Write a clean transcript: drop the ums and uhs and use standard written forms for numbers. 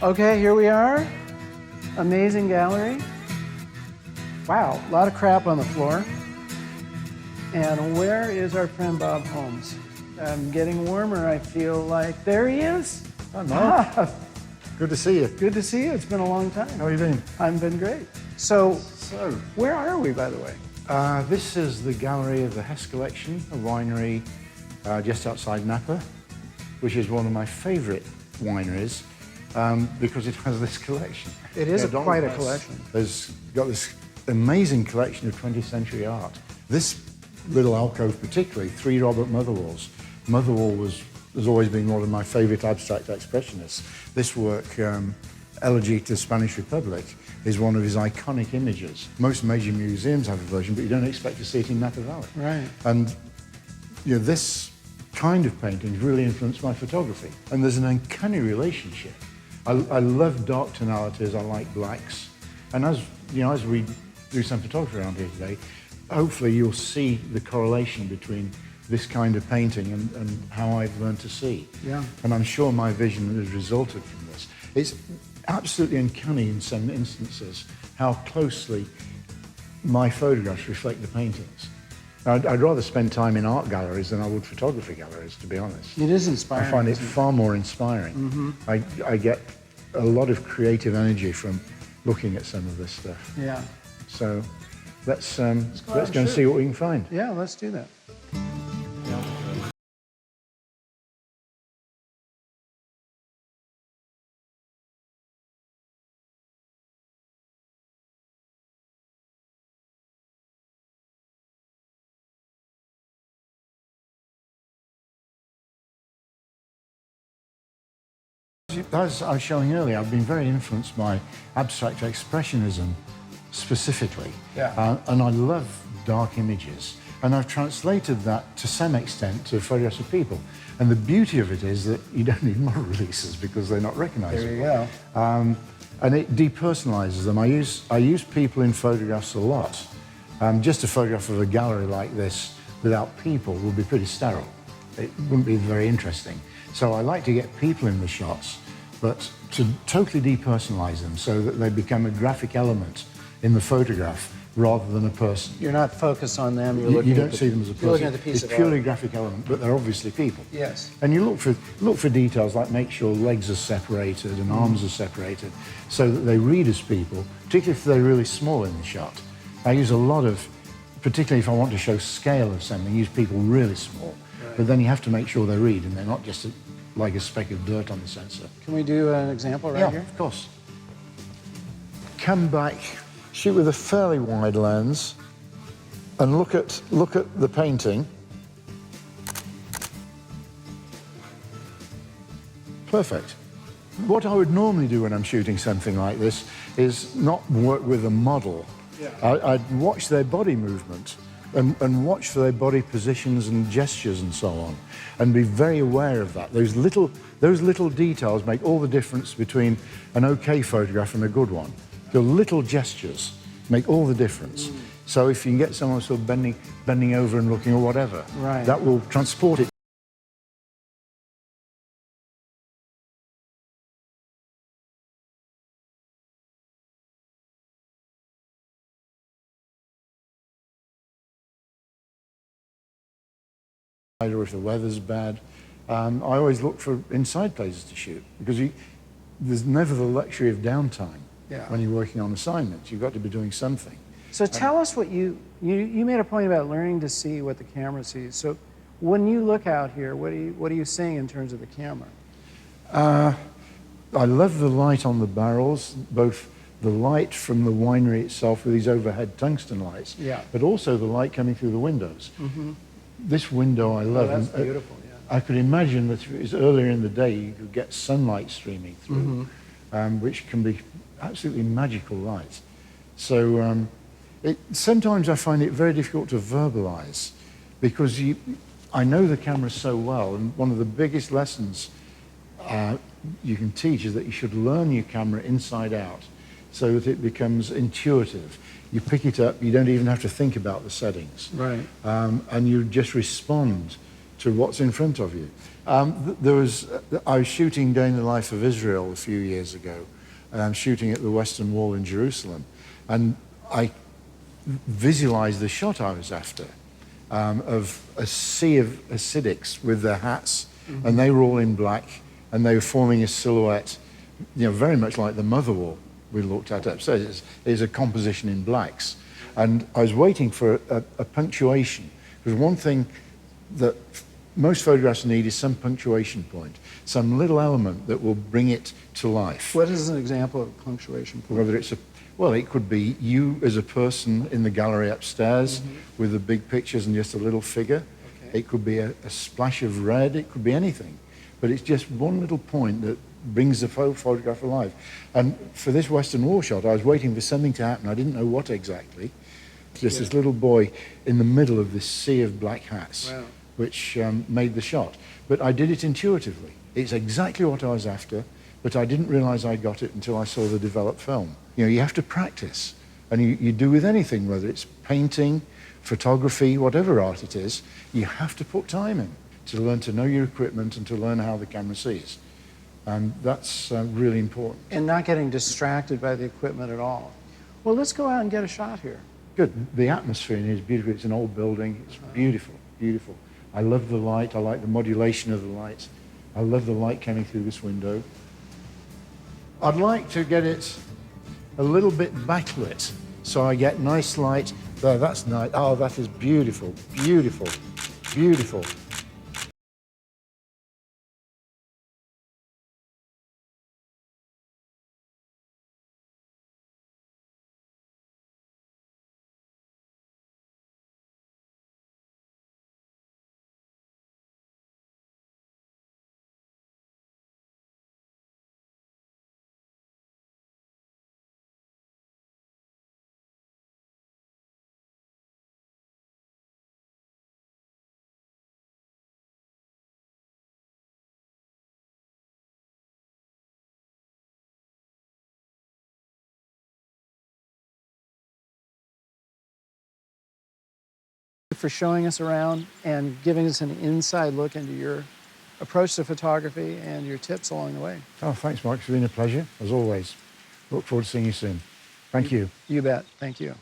Okay, here we are. Amazing gallery. Wow, a lot of crap on the floor. And where is our friend Bob Holmes? I'm getting warmer, I feel like. There he is. Hi, Marc. Good to see you. Good to see you. It's been a long time. How have you been? I've been great. So, where are we, by the way? This is the gallery of the Hess Collection, a winery just outside Napa, which is one of my favourite wineries because it has this collection. It is quite a collection. Has got this amazing collection of 20th century art. This little alcove particularly, 3 Robert Motherwells. Motherwell has always been one of my favourite abstract expressionists. This work, Elegy to the Spanish Republic, is one of his iconic images. Most major museums have a version, but you don't expect to see it in Napa Valley. Right. And you know, this kind of painting really influenced my photography. And there's an uncanny relationship. I love dark tonalities, I like blacks. And as we do some photography around here today, hopefully you'll see the correlation between this kind of painting and how I've learned to see. Yeah. And I'm sure my vision has resulted from this. It's absolutely uncanny in some instances how closely my photographs reflect the paintings. I'd rather spend time in art galleries than I would photography galleries, to be honest. It is inspiring. I find it far more inspiring. Mm-hmm. I get a lot of creative energy from looking at some of this stuff. Yeah. So let's go and see what we can find. Yeah, let's do that. As I was showing earlier, I've been very influenced by abstract expressionism specifically. Yeah. And I love dark images. And I've translated that to some extent to photographs of people. And the beauty of it is that you don't need model releases because they're not recognizable. There you go. And it depersonalizes them. I use people in photographs a lot. Just a photograph of a gallery like this without people would be pretty sterile. It wouldn't be very interesting. So I like to get people in the shots, but to totally depersonalize them so that they become a graphic element in the photograph rather than a person. You're not focused on them. You don't see them as a person. You're looking at the piece it's of purely art. a graphic element, but they're obviously people. Yes. And you look for details like make sure legs are separated and arms are separated so that they read as people, particularly if they're really small in the shot. I use a lot of, particularly if I want to show scale of something, use people really small. Right. But then you have to make sure they read and they're not just like a speck of dirt on the sensor. Can we do an example right here? Yeah, of course. Come back, shoot with a fairly wide lens, and look at the painting. Perfect. What I would normally do when I'm shooting something like this is not work with a model. Yeah. I'd watch their body movement and watch for their body positions and gestures and so on, and be very aware of that. Those little details make all the difference between an okay photograph and a good one. The little gestures make all the difference. So if you can get someone sort of bending over and looking or whatever, right, that will transport it. Or if the weather's bad. I always look for inside places to shoot because there's never the luxury of downtime when you're working on assignments. You've got to be doing something. So tell us what you made a point about learning to see what the camera sees. So when you look out here, what are you seeing in terms of the camera? I love the light on the barrels, both the light from the winery itself with these overhead tungsten lights, but also the light coming through the windows. Mm-hmm. This window I love. Oh, that's beautiful, yeah. I could imagine that if it was earlier in the day, you could get sunlight streaming through, which can be absolutely magical light. So sometimes I find it very difficult to verbalize because I know the camera so well, and one of the biggest lessons you can teach is that you should learn your camera inside out so that it becomes intuitive. You pick it up, you don't even have to think about the settings. Right. And you just respond to what's in front of you. I was shooting Day in the Life of Israel a few years ago, and I'm shooting at the Western Wall in Jerusalem, and I visualized the shot I was after, of a sea of Hasidics with their hats, and they were all in black, and they were forming a silhouette, very much like the mother wall we looked at upstairs. It's a composition in blacks. And I was waiting for a punctuation, because one thing that most photographs need is some punctuation point, some little element that will bring it to life. What is an example of a punctuation point? Whether it's well, it could be you as a person in the gallery upstairs with the big pictures and just a little figure. Okay. It could be a splash of red. It could be anything. But it's just one little point that brings the photograph alive. And for this Western Wall shot, I was waiting for something to happen. I didn't know what exactly. Just this little boy in the middle of this sea of black hats, wow, which made the shot. But I did it intuitively. It's exactly what I was after, but I didn't realize I got it until I saw the developed film. You have to practice, and you do with anything, whether it's painting, photography, whatever art it is, you have to put time in to learn to know your equipment and to learn how the camera sees. And that's really important. And not getting distracted by the equipment at all. Well, let's go out and get a shot here. Good. The atmosphere in here is beautiful. It's an old building. It's beautiful, beautiful. I love the light. I like the modulation of the light. I love the light coming through this window. I'd like to get it a little bit backlit, so I get nice light. There, that's nice. Oh, that is beautiful, beautiful, beautiful. For showing us around and giving us an inside look into your approach to photography and your tips along the way. Oh, thanks, Mark. It's been a pleasure, as always. Look forward to seeing you soon. Thank you. You bet. Thank you.